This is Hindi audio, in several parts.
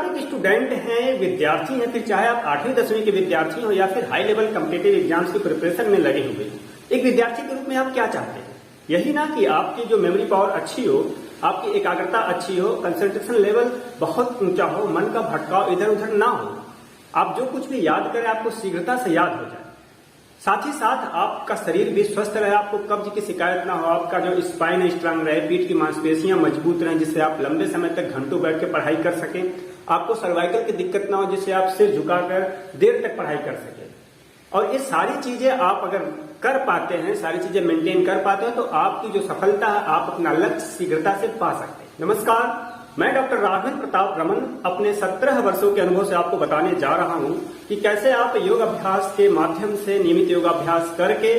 एक स्टूडेंट हैं, विद्यार्थी हैं, फिर चाहे आप 8वीं 10वीं के विद्यार्थी हो या फिर हाई लेवल कॉम्पिटिटिव एग्जाम्स की प्रिपरेशन में लगे हुए, एक विद्यार्थी के रूप में आप क्या चाहते हैं? यही ना कि आपकी जो मेमोरी पावर अच्छी हो, आपकी एकाग्रता अच्छी हो, कंसंट्रेशन लेवल बहुत ऊंचा हो, मन का भटकाव इधर उधर ना हो, आप जो कुछ भी याद करें आपको शीघ्रता से याद हो जाए, साथ ही साथ आपका शरीर भी स्वस्थ रहे, आपको कब्ज की शिकायत ना हो, आपका जो स्पाइन है स्ट्रांग रहे, पीठ की मांसपेशियां मजबूत रहें जिससे आप लंबे समय तक घंटों बैठ के पढ़ाई कर सकें, आपको सर्वाइकल की दिक्कत ना हो जिससे आप सिर झुकाकर देर तक पढ़ाई कर सकें। और ये सारी चीजें आप अगर कर पाते हैं, सारी चीजें मेंटेन कर पाते हैं, तो आपकी जो सफलता है आप अपना लक्ष्य शीघ्रता से पा सकते हैं। नमस्कार, मैं डॉक्टर राघवेंद्र प्रताप रमन अपने 17 वर्षों के अनुभव से आपको बताने जा रहा हूं कि कैसे आप योग अभ्यास के माध्यम से नियमित योगाभ्यास करके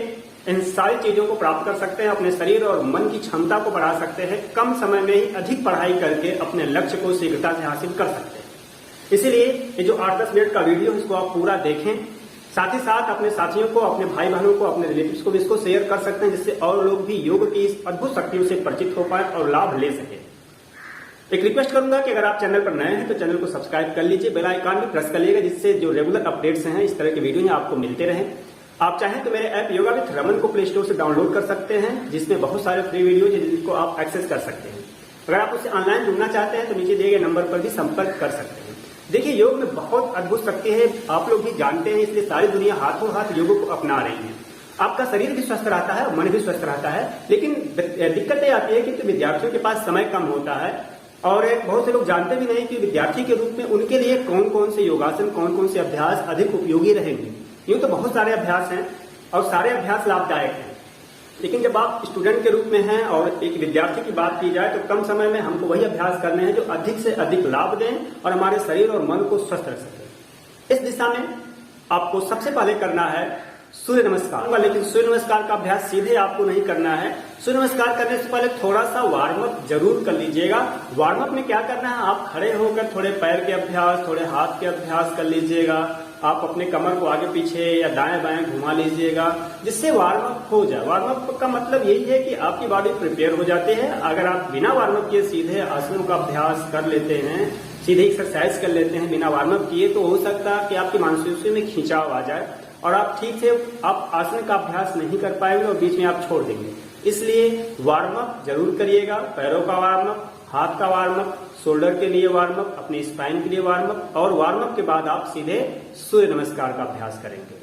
इन सारी चीजों को प्राप्त कर सकते हैं, अपने शरीर और मन की क्षमता को बढ़ा सकते हैं, कम समय में ही अधिक पढ़ाई करके अपने लक्ष्य को शीघ्रता से हासिल कर सकते हैं। इसीलिए ये जो 8-10 मिनट का वीडियो है इसको आप पूरा देखें, साथ ही साथ अपने साथियों को, अपने भाई बहनों को, अपने रिलेटिव्स को भी इसको शेयर कर सकते हैं जिससे और लोग भी योग की इस अद्भुत शक्तियों से परिचित हो पाए और लाभ ले सके। एक रिक्वेस्ट करूंगा कि अगर आप चैनल पर नए हैं तो चैनल को सब्सक्राइब कर लीजिए, बेल आइकन भी प्रेस कर लीजिएगा जिससे जो रेगुलर अपडेट्स हैं इस तरह के वीडियो आपको मिलते रहें। आप चाहें तो मेरे ऐप योगा विथ रमन को प्ले स्टोर से डाउनलोड कर सकते हैं जिसमें बहुत सारे फ्री वीडियो है जिनको आप एक्सेस कर सकते हैं। अगर आप उससे ऑनलाइन जुड़ना चाहते हैं तो नीचे दिए गए नंबर पर भी संपर्क कर सकते हैं। देखिए, योग में बहुत अद्भुत शक्ति है, आप लोग भी जानते हैं, इसलिए सारी दुनिया हाथों हाथ योग को अपना रही है। आपका शरीर भी स्वस्थ रहता है, मन भी स्वस्थ रहता है, लेकिन दिक्कत ये आती है कि विद्यार्थियों के पास समय कम होता है और बहुत से लोग जानते भी नहीं कि विद्यार्थी के रूप में उनके लिए कौन कौन से योगासन, कौन कौन से अभ्यास अधिक उपयोगी रहेंगे। यूं तो बहुत सारे अभ्यास हैं और सारे अभ्यास लाभदायक हैं, लेकिन जब आप स्टूडेंट के रूप में हैं और एक विद्यार्थी की बात की जाए तो कम समय में हमको वही अभ्यास करने हैं जो अधिक से अधिक लाभ दें और हमारे शरीर और मन को स्वस्थ रख सकें। इस दिशा में आपको सबसे पहले करना है सूर्य नमस्कार, लेकिन सूर्य नमस्कार का अभ्यास सीधे आपको नहीं करना है। सूर्य नमस्कार करने से पहले थोड़ा सा वार्म अप जरूर कर लीजिएगा। वार्म अप में क्या करना है, आप खड़े होकर थोड़े पैर के अभ्यास, थोड़े हाथ के अभ्यास कर लीजिएगा। आप अपने कमर को आगे पीछे या दाएं बाएं घुमा लीजिएगा जिससे वार्म अप हो जाए। वार्म अप का मतलब यही है कि आपकी बॉडी प्रिपेयर हो जाती है। अगर आप बिना वार्म अप किए सीधे आसनों का अभ्यास कर लेते हैं, सीधे एक्सरसाइज कर लेते हैं बिना वार्म अप किए, तो हो सकता है कि आपकी मांसपेशियों में खिंचाव आ जाए और आप ठीक से आप आसन का अभ्यास नहीं कर पाएंगे और बीच में आप छोड़ देंगे। इसलिए वार्म अप जरूर करिएगा। पैरों का वार्म अप, हाथ का वार्म अप, शोल्डर के लिए वार्म अप, अपने स्पाइन के लिए वार्म अप, और वार्म अप के बाद आप सीधे सूर्य नमस्कार का अभ्यास करेंगे।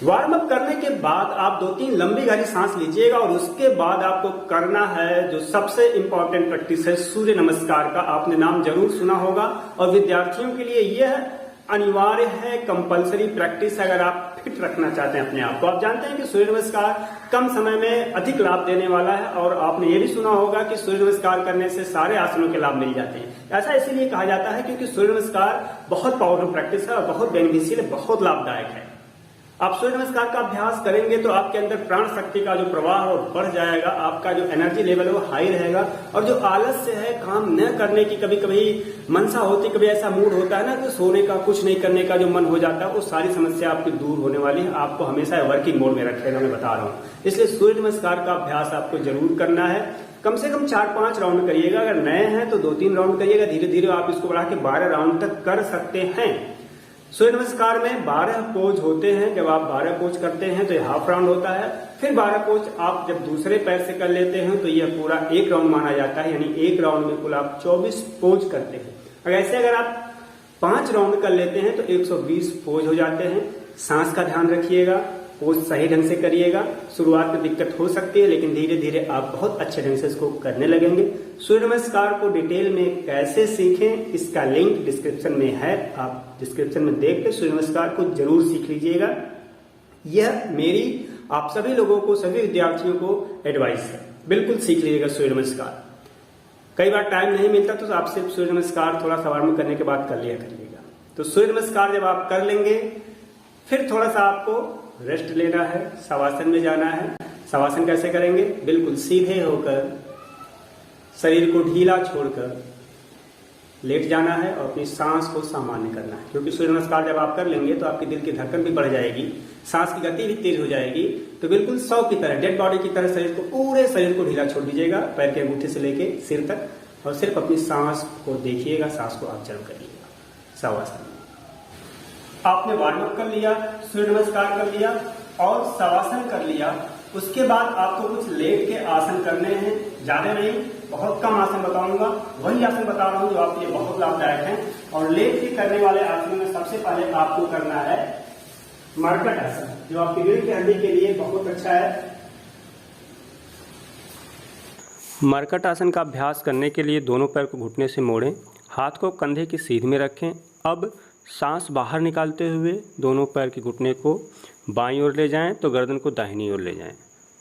वार्म अप करने के बाद आप 2-3 लंबी गहरी सांस लीजिएगा और उसके बाद आपको करना है जो सबसे इंपॉर्टेंट प्रैक्टिस है सूर्य नमस्कार का। आपने नाम जरूर सुना होगा और विद्यार्थियों के लिए यह अनिवार्य है, कंपलसरी प्रैक्टिस है अगर आप फिट रखना चाहते हैं अपने आप को। आप जानते हैं कि सूर्य नमस्कार कम समय में अधिक लाभ देने वाला है और आपने ये भी सुना होगा कि सूर्य नमस्कार करने से सारे आसनों के लाभ मिल जाते हैं। ऐसा इसीलिए कहा जाता है क्योंकि सूर्य नमस्कार बहुत पावरफुल प्रैक्टिस है और बहुत बेनिफिशियल, बहुत लाभदायक है। आप सूर्य नमस्कार का अभ्यास करेंगे तो आपके अंदर प्राण शक्ति का जो प्रवाह है वो बढ़ जाएगा, आपका जो एनर्जी लेवल है वो हाई रहेगा और जो आलस्य है, काम न करने की कभी कभी मनसा होती, कभी ऐसा मूड होता है ना कि सोने का, कुछ नहीं करने का जो मन हो जाता है, वो सारी समस्या आपकी दूर होने वाली है। आपको हमेशा वर्किंग मोड में रखेगा, मैं बता रहा हूँ। इसलिए सूर्य नमस्कार का अभ्यास आपको जरूर करना है। कम से कम 4-5 राउंड करिएगा। अगर नए हैं तो 2-3 राउंड करिएगा, धीरे धीरे आप इसको बढ़ा के 12 राउंड तक कर सकते हैं। सूर्य नमस्कार में 12 पोज होते हैं। जब आप 12 पोज करते हैं तो यह हाफ राउंड होता है। फिर 12 पोज आप जब दूसरे पैर से कर लेते हैं तो यह पूरा 1 राउंड माना जाता है, यानी 1 राउंड में कुल आप 24 पोज करते हैं। अगर आप 5 राउंड कर लेते हैं तो 120 पोज हो जाते हैं। सांस का ध्यान रखिएगा, पोज सही ढंग से करिएगा। शुरुआत में दिक्कत हो सकती है लेकिन धीरे धीरे आप बहुत अच्छे ढंग से इसको करने लगेंगे। सूर्य नमस्कार को डिटेल में कैसे सीखें इसका लिंक डिस्क्रिप्शन में है, आप डिस्क्रिप्शन में देख के सूर्य नमस्कार को जरूर सीख लीजिएगा। यह मेरी आप सभी लोगों को, सभी विद्यार्थियों को एडवाइस है, बिल्कुल सीख लीजिएगा सूर्य नमस्कार। कई बार टाइम नहीं मिलता तो आप सिर्फ सूर्य नमस्कार थोड़ा सा वार्म करने के बाद कर लिया करिएगा। तो सूर्य नमस्कार जब आप कर लेंगे फिर थोड़ा सा आपको रेस्ट लेना है, शवासन में जाना है। शवासन कैसे करेंगे, बिल्कुल सीधे होकर शरीर को ढीला छोड़कर लेट जाना है और अपनी सांस को सामान्य करना है। क्योंकि सूर्य नमस्कार जब आप कर लेंगे तो आपके दिल की धड़कन भी बढ़ जाएगी, सांस की गति भी तेज हो जाएगी, तो बिल्कुल 100 की तरह, डेड बॉडी की तरह शरीर को, पूरे शरीर को ढीला छोड़ दीजिएगा, पैर के अंगूठे से लेके सिर तक, और सिर्फ अपनी सांस को देखिएगा, सांस को ऑब्जर्व करिएगा। शवासन आपने वार्म अप कर लिया, सूर्य नमस्कार कर लिया और शवासन कर लिया। उसके बाद आपको कुछ लेट के आसन करने हैं, ज्यादा नहीं, बहुत कम आसन बताऊंगा, वही आसन बता रहा हूं जो आपके लिए बहुत लाभदायक हैं। और लेट के करने वाले आसन में सबसे पहले आपको करना है मरकट आसन, जो आपकी रीढ़ की हड्डी के लिए बहुत अच्छा है। मरकट आसन का अभ्यास करने के लिए दोनों पैर को घुटने से मोड़ें, हाथ को कंधे की सीध में रखें। अब सांस बाहर निकालते हुए दोनों पैर के घुटने को बाईं ओर ले जाएं तो गर्दन को दाहिनी ओर ले जाएं।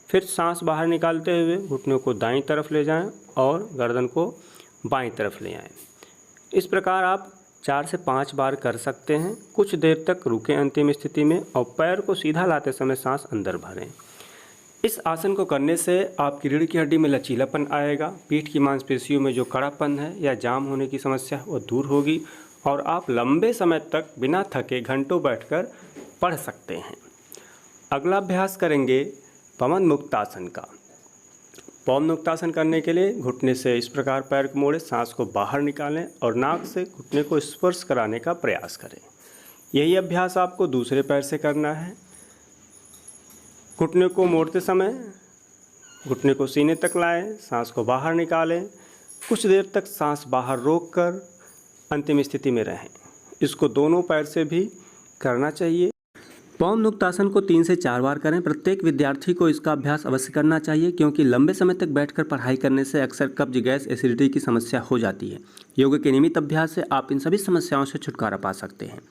फिर सांस बाहर निकालते हुए घुटनों को दाईं तरफ ले जाएं और गर्दन को बाईं तरफ ले आएं। इस प्रकार आप 4 से 5 बार कर सकते हैं। कुछ देर तक रुकें अंतिम स्थिति में और पैर को सीधा लाते समय सांस अंदर भरें। इस आसन को करने से आपकी रीढ़ की हड्डी में लचीलापन आएगा, पीठ की मांसपेशियों में जो कड़ापन है या जाम होने की समस्या वो दूर होगी और आप लंबे समय तक बिना थके घंटों बैठकर पढ़ सकते हैं। अगला अभ्यास करेंगे पवन मुक्तासन का। पवन मुक्तासन करने के लिए घुटने से इस प्रकार पैर को मोड़े, सांस को बाहर निकालें और नाक से घुटने को स्पर्श कराने का प्रयास करें। यही अभ्यास आपको दूसरे पैर से करना है। घुटने को मोड़ते समय घुटने को सीने तक लाएं, सांस को बाहर निकालें, कुछ देर तक सांस बाहर रोककर अंतिम स्थिति में रहें। इसको दोनों पैर से भी करना चाहिए। पवन मुक्तासन को 3 से 4 बार करें। प्रत्येक विद्यार्थी को इसका अभ्यास अवश्य करना चाहिए, क्योंकि लंबे समय तक बैठकर पढ़ाई करने से अक्सर कब्ज, गैस, एसिडिटी की समस्या हो जाती है। योग के नियमित अभ्यास से आप इन सभी समस्याओं से छुटकारा पा सकते हैं।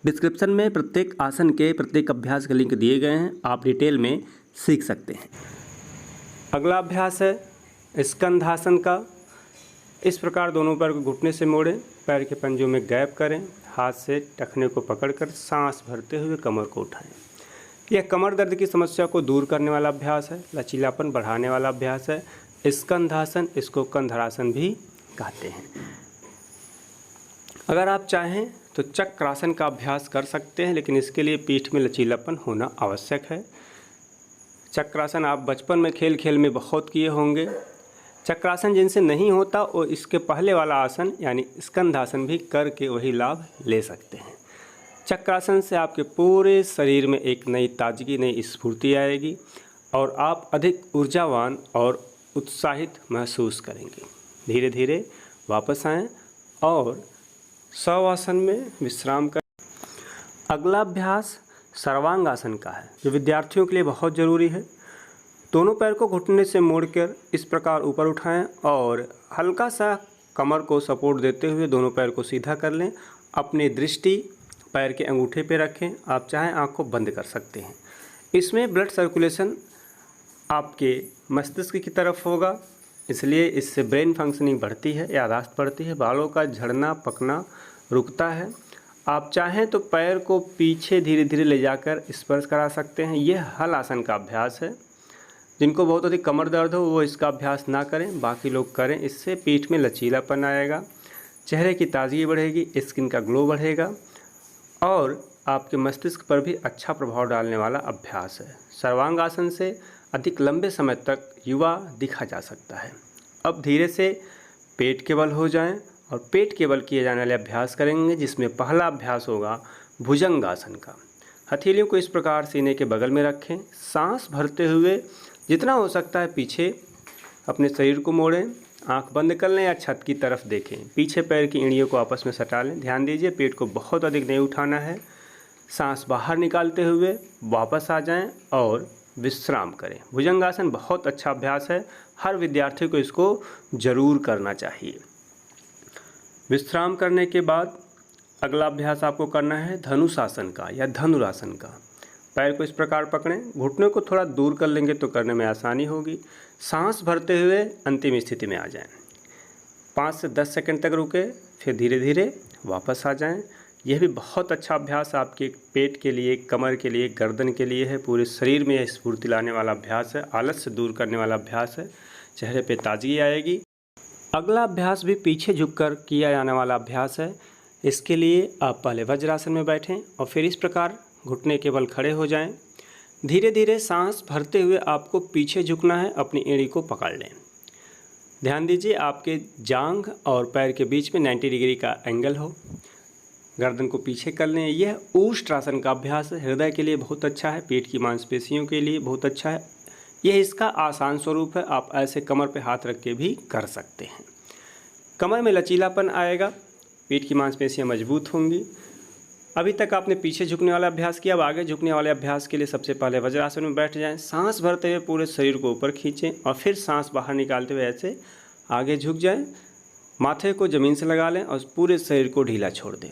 डिस्क्रिप्शन में प्रत्येक आसन के प्रत्येक अभ्यास के लिंक दिए गए हैं, आप डिटेल में सीख सकते हैं। अगला अभ्यास है स्कंधासन का। इस प्रकार दोनों पैर को घुटने से मोड़ें, पैर के पंजों में गैप करें, हाथ से टखने को पकड़कर सांस भरते हुए कमर को उठाएं। यह कमर दर्द की समस्या को दूर करने वाला अभ्यास है, लचीलापन बढ़ाने वाला अभ्यास है। स्कंधासन, इसको कंधरासन भी कहते हैं। अगर आप चाहें तो चक्रासन का अभ्यास कर सकते हैं, लेकिन इसके लिए पीठ में लचीलापन होना आवश्यक है। चक्रासन आप बचपन में खेल खेल में बहुत किए होंगे। चक्रासन जिनसे नहीं होता वो इसके पहले वाला आसन यानी स्कंधासन भी करके वही लाभ ले सकते हैं। चक्रासन से आपके पूरे शरीर में एक नई ताजगी, नई स्फूर्ति आएगी और आप अधिक ऊर्जावान और उत्साहित महसूस करेंगे। धीरे धीरे वापस आएं और शवासन में विश्राम करें। अगला अभ्यास सर्वांगासन का है, जो विद्यार्थियों के लिए बहुत ज़रूरी है। दोनों पैर को घुटने से मोड़कर इस प्रकार ऊपर उठाएं और हल्का सा कमर को सपोर्ट देते हुए दोनों पैर को सीधा कर लें। अपनी दृष्टि पैर के अंगूठे पे रखें, आप चाहें आँख को बंद कर सकते हैं। इसमें ब्लड सर्कुलेशन आपके मस्तिष्क की तरफ होगा, इसलिए इससे ब्रेन फंक्शनिंग बढ़ती है, याददाश्त बढ़ती है, बालों का झड़ना पकना रुकता है। आप चाहें तो पैर को पीछे धीरे धीरे ले जाकर स्पर्श करा सकते हैं। यह हल आसन का अभ्यास है। जिनको बहुत अधिक कमर दर्द हो वो इसका अभ्यास ना करें, बाकी लोग करें। इससे पीठ में लचीलापन आएगा, चेहरे की ताजगी बढ़ेगी, स्किन का ग्लो बढ़ेगा और आपके मस्तिष्क पर भी अच्छा प्रभाव डालने वाला अभ्यास है। सर्वांगासन से अधिक लंबे समय तक युवा दिखा जा सकता है। अब धीरे से पेट के बल हो जाएं और पेट के बल किए जाने वाले अभ्यास करेंगे, जिसमें पहला अभ्यास होगा भुजंगासन का। हथेलियों को इस प्रकार सीने के बगल में रखें, सांस भरते हुए जितना हो सकता है पीछे अपने शरीर को मोड़ें, आंख बंद कर लें या छत की तरफ देखें। पीछे पैर की एड़ियों को आपस में सटा लें। ध्यान दीजिए पेट को बहुत अधिक नहीं उठाना है। सांस बाहर निकालते हुए वापस आ जाएं और विश्राम करें। भुजंगासन बहुत अच्छा अभ्यास है, हर विद्यार्थी को इसको ज़रूर करना चाहिए। विश्राम करने के बाद अगला अभ्यास आपको करना है धनुषासन का या धनुरासन का। पैर को इस प्रकार पकड़ें, घुटने को थोड़ा दूर कर लेंगे तो करने में आसानी होगी। सांस भरते हुए अंतिम स्थिति में आ जाएं। 5 से 10 सेकंड तक रुके, फिर धीरे धीरे वापस आ जाएं। यह भी बहुत अच्छा अभ्यास आपके पेट के लिए, कमर के लिए, गर्दन के लिए है। पूरे शरीर में यह स्फूर्ति लाने वाला अभ्यास है, आलस से दूर करने वाला अभ्यास है। चेहरे पे ताजगी आएगी। अगला अभ्यास भी पीछे झुककर किया जाने वाला अभ्यास है। इसके लिए आप पहले वज्रासन में बैठें और फिर इस प्रकार घुटने के बल खड़े हो जाएं। धीरे धीरे सांस भरते हुए आपको पीछे झुकना है, अपनी एड़ी को पकड़ लें। ध्यान दीजिए आपके जांघ और पैर के बीच में 90 डिग्री का एंगल हो। गर्दन को पीछे कर लें। यह ऊष्ट्रासन का अभ्यास है, हृदय के लिए बहुत अच्छा है, पेट की मांसपेशियों के लिए बहुत अच्छा है। यह इसका आसान स्वरूप है, आप ऐसे कमर पे हाथ रख के भी कर सकते हैं। कमर में लचीलापन आएगा, पेट की मांसपेशियां मजबूत होंगी। अभी तक आपने पीछे झुकने वाला अभ्यास किया, अब आगे झुकने वाले अभ्यास के लिए सबसे पहले वज्रासन में बैठ जाएं। सांस भरते हुए पूरे शरीर को ऊपर खींचें और फिर सांस बाहर निकालते हुए ऐसे आगे झुक जाएं। माथे को ज़मीन से लगा लें और पूरे शरीर को ढीला छोड़ दें।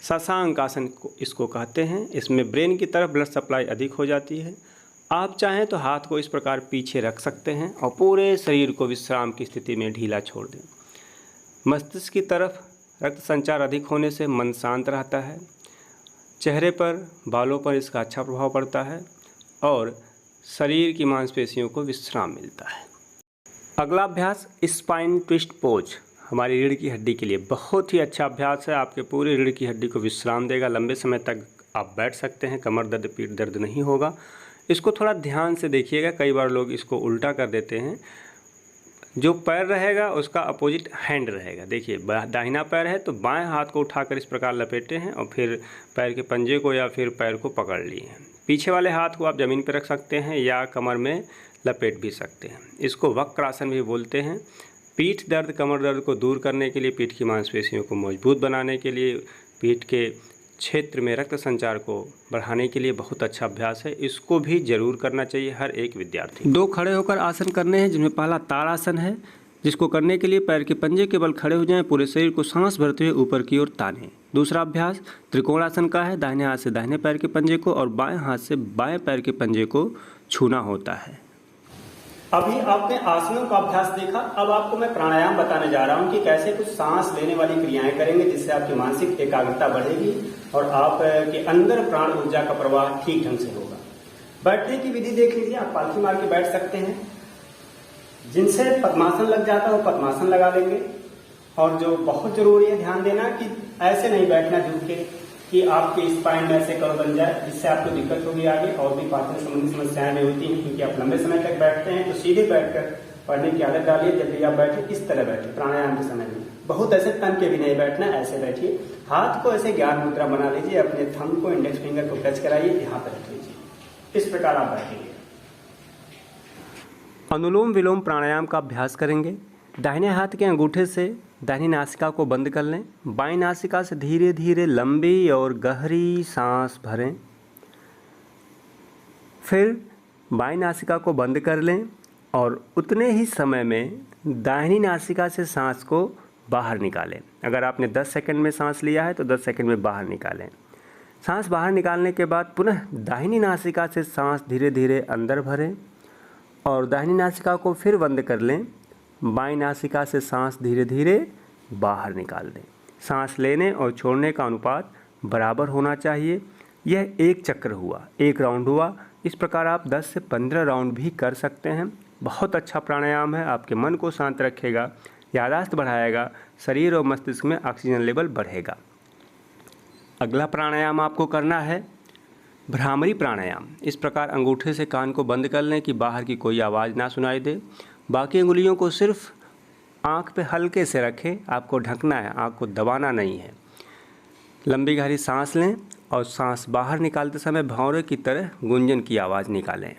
शशांक आसन को इसको कहते हैं। इसमें ब्रेन की तरफ ब्लड सप्लाई अधिक हो जाती है। आप चाहें तो हाथ को इस प्रकार पीछे रख सकते हैं और पूरे शरीर को विश्राम की स्थिति में ढीला छोड़ दें। मस्तिष्क की तरफ रक्त संचार अधिक होने से मन शांत रहता है। चेहरे पर, बालों पर इसका अच्छा प्रभाव पड़ता है और शरीर की मांसपेशियों को विश्राम मिलता है। अगला अभ्यास स्पाइन ट्विस्ट पोज हमारी रीढ़ की हड्डी के लिए बहुत ही अच्छा अभ्यास है। आपके पूरे रीढ़ की हड्डी को विश्राम देगा। लंबे समय तक आप बैठ सकते हैं, कमर दर्द, पीठ दर्द नहीं होगा। इसको थोड़ा ध्यान से देखिएगा, कई बार लोग इसको उल्टा कर देते हैं। जो पैर रहेगा उसका अपोजिट हैंड रहेगा। देखिए दाहिना पैर है तो बाएं हाथ को उठाकर इस प्रकार लपेटे हैं और फिर पैर के पंजे को या फिर पैर को पकड़ लिए हैं। पीछे वाले हाथ को आप ज़मीन पर रख सकते हैं या कमर में लपेट भी सकते हैं। इसको वक्रासन भी बोलते हैं। पीठ दर्द, कमर दर्द को दूर करने के लिए, पीठ की मांसपेशियों को मजबूत बनाने के लिए, पीठ के क्षेत्र में रक्त संचार को बढ़ाने के लिए बहुत अच्छा अभ्यास है। इसको भी जरूर करना चाहिए हर एक विद्यार्थी। 2 खड़े होकर आसन करने हैं, जिनमें पहला ताड़ासन है, जिसको करने के लिए पैर के पंजे के बल खड़े हो जाएं, पूरे शरीर को सांस भरते हुए ऊपर की ओर तानें। दूसरा अभ्यास त्रिकोणासन का है। दाहिने हाथ से दाहिने पैर के पंजे को और बाएं हाथ से बाएं पैर के पंजे को छूना होता है। अभी आपने आसनों का अभ्यास देखा, अब आपको मैं प्राणायाम बताने जा रहा हूं कि कैसे कुछ सांस लेने वाली क्रियाएं करेंगे जिससे आपकी मानसिक एकाग्रता बढ़ेगी और आपके अंदर प्राण ऊर्जा का प्रवाह ठीक ढंग से होगा। बैठने की विधि देख लीजिए, आप पालथी मार के बैठ सकते हैं। जिनसे पद्मासन लग जाता है वो पद्मासन लगा लेंगे। और जो बहुत जरूरी है ध्यान देना कि ऐसे नहीं बैठना झुक के कि आपके स्पाइन में ऐसे कर्व बन जाए, जिससे आपको दिक्कत होगी आगे और भी पाचन संबंधी समस्याएं भी होती हैं। क्योंकि आप लंबे समय तक बैठते हैं तो सीधे बैठकर पढ़ने की आदत डालिए। जब भी आप बैठे इस तरह बैठे प्राणायाम के समय में, बहुत ऐसे तन के भी नहीं बैठना, ऐसे बैठिए। हाथ को ऐसे ज्ञान मुद्रा बना लीजिए, अपने थंब को, इंडेक्स फिंगर को टच कराइए, यहाँ पर रख लीजिए। इस प्रकार आप बैठेंगे। अनुलोम विलोम प्राणायाम का अभ्यास करेंगे। दाहिने हाथ के अंगूठे से दाहिनी नासिका को बंद कर लें। बाईं नासिका से धीरे धीरे लंबी और गहरी सांस भरें। फिर बाईं नासिका को बंद कर लें और उतने ही समय में दाहिनी नासिका से सांस को बाहर निकालें। अगर आपने 10 सेकंड में सांस लिया है तो 10 सेकंड में बाहर निकालें। सांस बाहर निकालने के बाद पुनः दाहिनी नासिका से सांस धीरे धीरे अंदर भरें और दाहिनी नासिका को फिर बंद कर लें। बाईं नासिका से सांस धीरे धीरे बाहर निकाल दें। सांस लेने और छोड़ने का अनुपात बराबर होना चाहिए। यह एक चक्र हुआ, एक राउंड हुआ। इस प्रकार आप 10 से 15 राउंड भी कर सकते हैं। बहुत अच्छा प्राणायाम है, आपके मन को शांत रखेगा, याददाश्त बढ़ाएगा, शरीर और मस्तिष्क में ऑक्सीजन लेवल बढ़ेगा। अगला प्राणायाम आपको करना है भ्रामरी प्राणायाम। इस प्रकार अंगूठे से कान को बंद कर लें कि बाहर की कोई आवाज़ ना सुनाई दे। बाकी अंगुलियों को सिर्फ आँख पे हल्के से रखें, आपको ढकना है, आँख को दबाना नहीं है। लंबी गहरी सांस लें और सांस बाहर निकालते समय भौरे की तरह गुंजन की आवाज़ निकालें।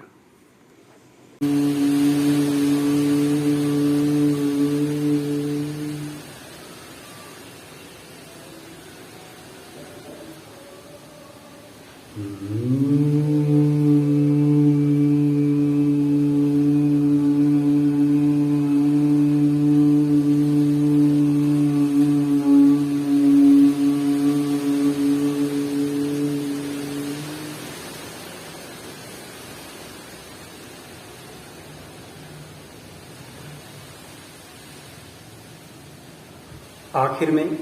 आखिर में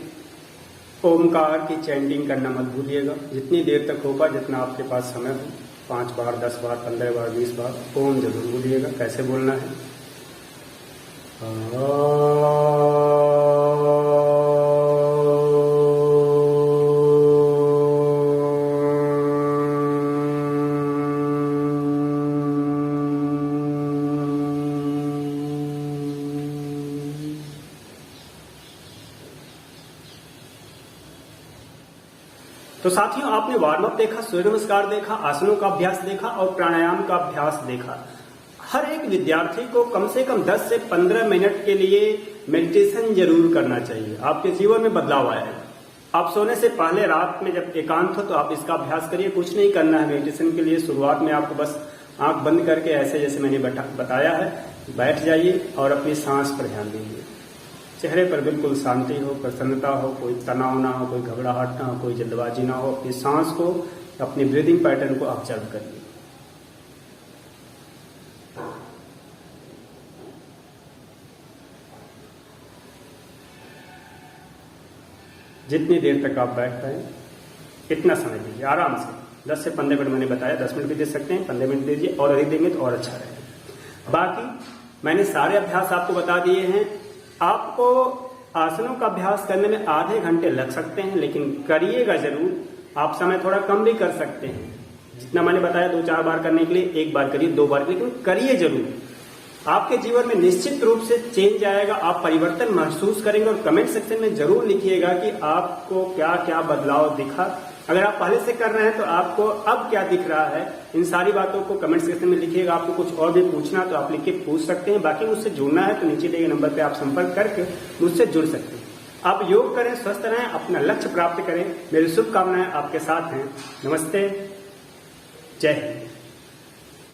ओमकार की चैंटिंग करना मत भूलिएगा। जितनी देर तक होगा, जितना आपके पास समय हो, 5 बार, 10 बार, 15 बार, 20 बार ओम जरूर बोलिएगा। कैसे बोलना है? तो साथियों, आपने वार्म अप देखा, सूर्य नमस्कार देखा, आसनों का अभ्यास देखा और प्राणायाम का अभ्यास देखा। हर एक विद्यार्थी को कम से कम 10 से 15 मिनट के लिए मेडिटेशन जरूर करना चाहिए। आपके जीवन में बदलाव आएगा। आप सोने से पहले रात में जब एकांत हो तो आप इसका अभ्यास करिए। कुछ नहीं करना है मेडिटेशन के लिए। शुरुआत में आपको बस आंख बंद करके ऐसे जैसे मैंने बताया है बैठ जाइए और अपनी सांस पर ध्यान दीजिए। चेहरे पर बिल्कुल शांति हो, प्रसन्नता हो, कोई तनाव ना हो, कोई घबराहट ना हो, कोई जल्दबाजी ना हो। अपनी सांस को, अपनी ब्रीदिंग पैटर्न को ऑब्जर्व करिए। जितनी देर तक आप बैठ पाए इतना समय दीजिए आराम से। 10 से 15 मिनट मैंने बताया, 10 मिनट भी दे सकते हैं, 15 मिनट दीजिए और अधिक देंगे तो और अच्छा रहेगा। बाकी मैंने सारे अभ्यास आपको बता दिए हैं। आपको आसनों का अभ्यास करने में आधे घंटे लग सकते हैं, लेकिन करिएगा जरूर। आप समय थोड़ा कम भी कर सकते हैं। जितना मैंने बताया 2-4 बार करने के लिए, 1 बार करिए, 2 बार, लेकिन करिए जरूर। आपके जीवन में निश्चित रूप से चेंज आएगा। आप परिवर्तन महसूस करेंगे और कमेंट सेक्शन में जरूर लिखिएगा कि आपको क्या क्या बदलाव दिखा। अगर आप पहले से कर रहे हैं तो आपको अब क्या दिख रहा है, इन सारी बातों को कमेंट सेक्शन में लिखिएगा। आपको कुछ और भी पूछना तो आप लिख के पूछ सकते हैं। बाकी मुझसे जुड़ना है तो नीचे दिए गए नंबर पे आप संपर्क करके मुझसे जुड़ सकते हैं। आप योग करें, स्वस्थ रहें, अपना लक्ष्य प्राप्त करें। मेरी शुभकामनाएं आपके साथ हैं। नमस्ते, जय हिंद।